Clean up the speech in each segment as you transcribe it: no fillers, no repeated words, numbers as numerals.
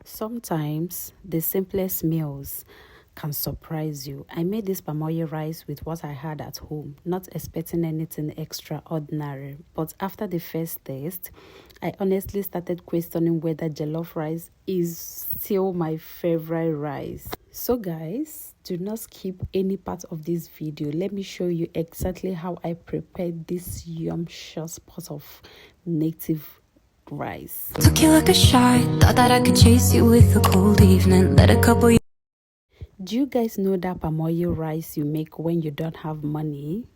Sometimes the simplest meals can surprise you. I made this palm oil rice with what I had at home, not expecting anything extraordinary. But after the first taste, I honestly started questioning whether jollof rice is still my favorite rice. So guys, do not skip any part of this video. Let me show you exactly how I prepared this yumptious pot of native rice. Took you like a shot, thought that I could chase you with a cold evening. Let a couple. Do you guys know that palm oil rice you make when you don't have money?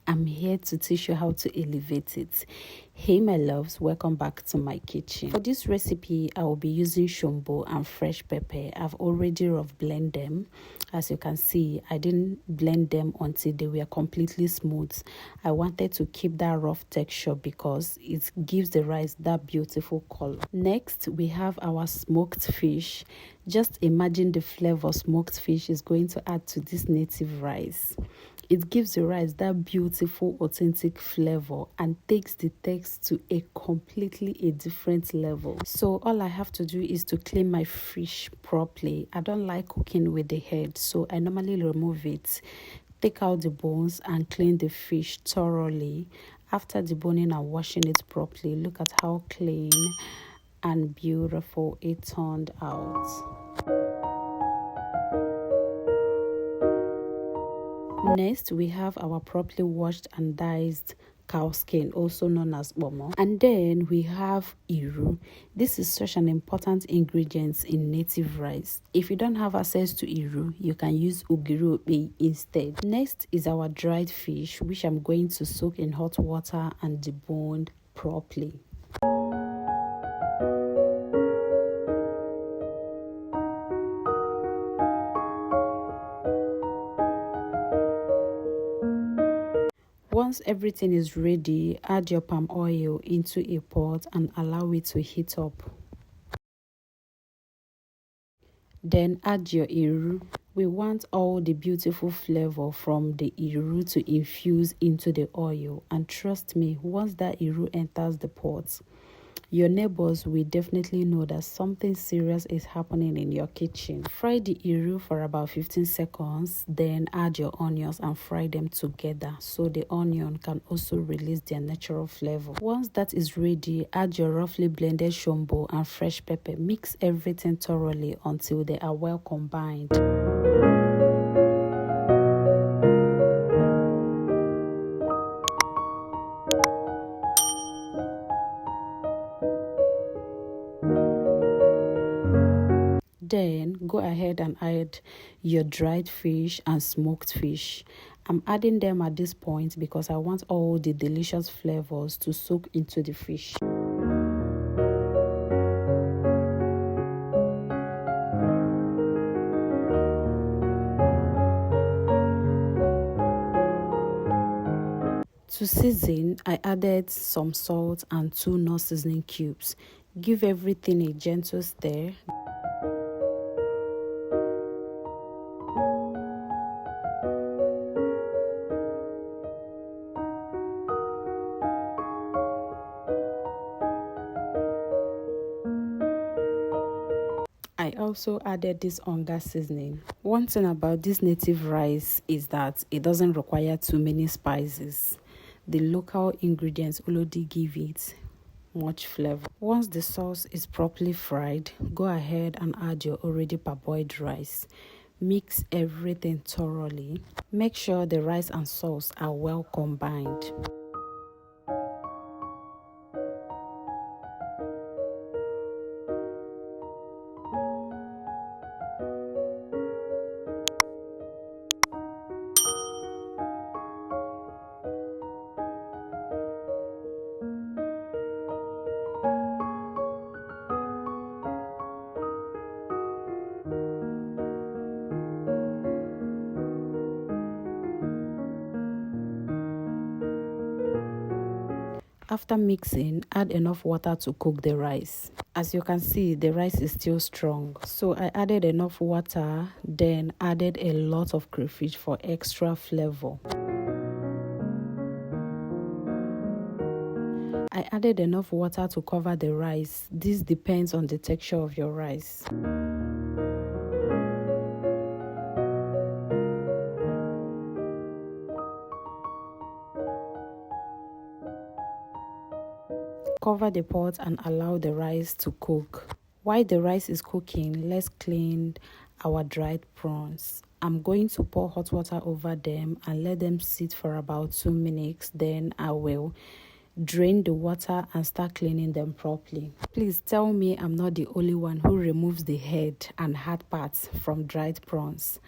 I'm here to teach you how to elevate it. Hey my loves, welcome back to my kitchen. For this recipe, I will be using shombo and fresh pepper. I've already rough blend them. As you can see, I didn't blend them until they were completely smooth. I wanted to keep that rough texture because it gives the rice that beautiful color. Next, we have our smoked fish. Just imagine the flavor smoked fish is going to add to this native rice. It gives the rice that beautiful, authentic flavor and takes the taste to a completely different level. So all I have to do is to clean my fish properly. I don't like cooking with the head, so I normally remove it, take out the bones and clean the fish thoroughly. After deboning and washing it properly, look at how clean and beautiful it turned out. Next, we have our properly washed and diced cow skin, also known as bomo. And then we have iru. This is such an important ingredient in native rice. If you don't have access to iru, you can use ugiru instead. Next is our dried fish, which I'm going to soak in hot water and debone properly. Once everything is ready, add your palm oil into a pot and allow it to heat up. Then add your iru. We want all the beautiful flavor from the iru to infuse into the oil, and trust me, once that iru enters the pot, your neighbors will definitely know that something serious is happening in your kitchen. Fry the iru for about 15 seconds, then add your onions and fry them together so the onion can also release their natural flavor. Once that is ready, add your roughly blended shombo and fresh pepper. Mix everything thoroughly until they are well combined. Then go ahead and add your dried fish and smoked fish. I'm adding them at this point because I want all the delicious flavors to soak into the fish. To season, I added some salt and 2 nut seasoning cubes. Give everything a gentle stir. I also added this onga seasoning. One thing about this native rice is that it doesn't require too many spices. The local ingredients already give it much flavor. Once the sauce is properly fried, go ahead and add your already parboiled rice. Mix everything thoroughly. Make sure the rice and sauce are well combined. After mixing, add enough water to cook the rice. As you can see, the rice is still strong. So I added enough water, then added a lot of crayfish for extra flavor. I I added enough water to cover the rice. This depends on the texture of your rice. Cover the pot and allow the rice to cook. While the rice is cooking, let's clean our dried prawns. I'm going to pour hot water over them and let them sit for about 2 minutes. Then I will drain the water and start cleaning them properly. Please tell me I'm not the only one who removes the head and hard parts from dried prawns.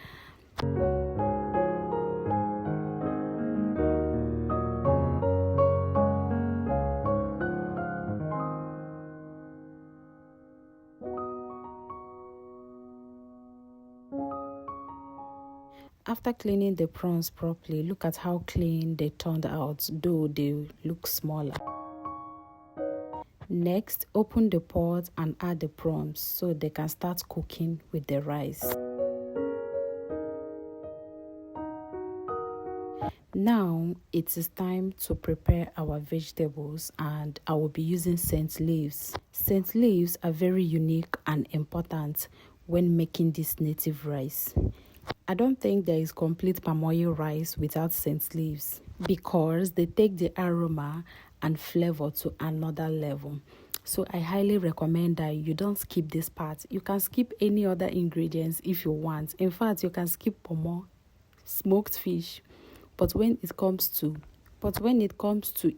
After cleaning the prawns properly, look at how clean they turned out, though they look smaller. Next, open the pot and add the prawns so they can start cooking with the rice. Now, it is time to prepare our vegetables, and I will be using scent leaves. Scent leaves are very unique and important when making this native rice. I don't think there is complete palm oil rice without scent leaves because they take the aroma and flavor to another level. So I highly recommend that you don't skip this part. You can skip any other ingredients if you want. In fact, you can skip pomo, smoked fish. But when it comes to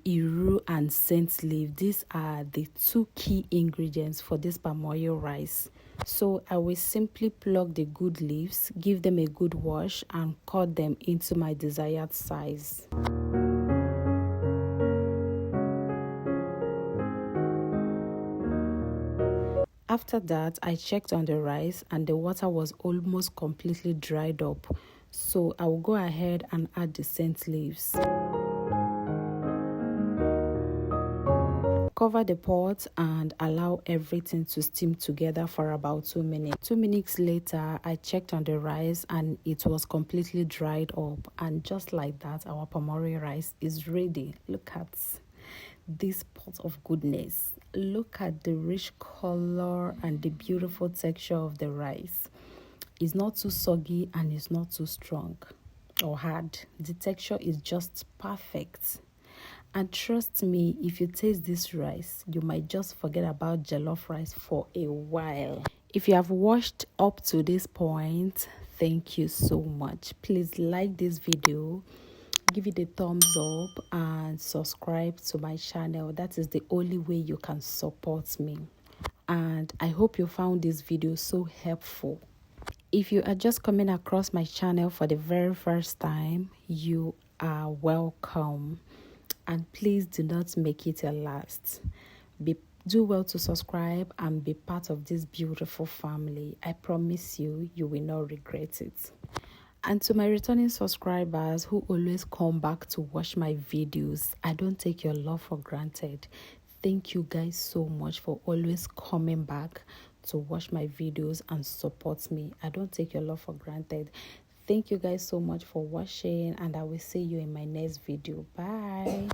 iru and scent leaf, these are the two key ingredients for this palm oil rice. So I will simply pluck the good leaves, give them a good wash, and cut them into my desired size. After that, I checked on the rice and the water was almost completely dried up. So I will go ahead and add the scent leaves. Cover the pot and allow everything to steam together for about 2 minutes. 2 minutes later, I checked on the rice and it was completely dried up. And just like that, our palm oil rice is ready. Look at this pot of goodness. Look at the rich color and the beautiful texture of the rice. It's not too soggy and it's not too strong or hard. The texture is just perfect. And trust me, if you taste this rice, you might just forget about jollof rice for a while. If you have watched up to this point, thank you so much. Please like this video, give it a thumbs up, and subscribe to my channel. That is the only way you can support me. And I hope you found this video so helpful. If you are just coming across my channel for the very first time, you are welcome. And please do not make it your last. Do well to subscribe and be part of this beautiful family. I promise you, you will not regret it. And to my returning subscribers who always come back to watch my videos, I don't take your love for granted. Thank you guys so much for always coming back to watch my videos and support me. I don't take your love for granted. Thank you guys so much for watching, and I will see you in my next video. Bye.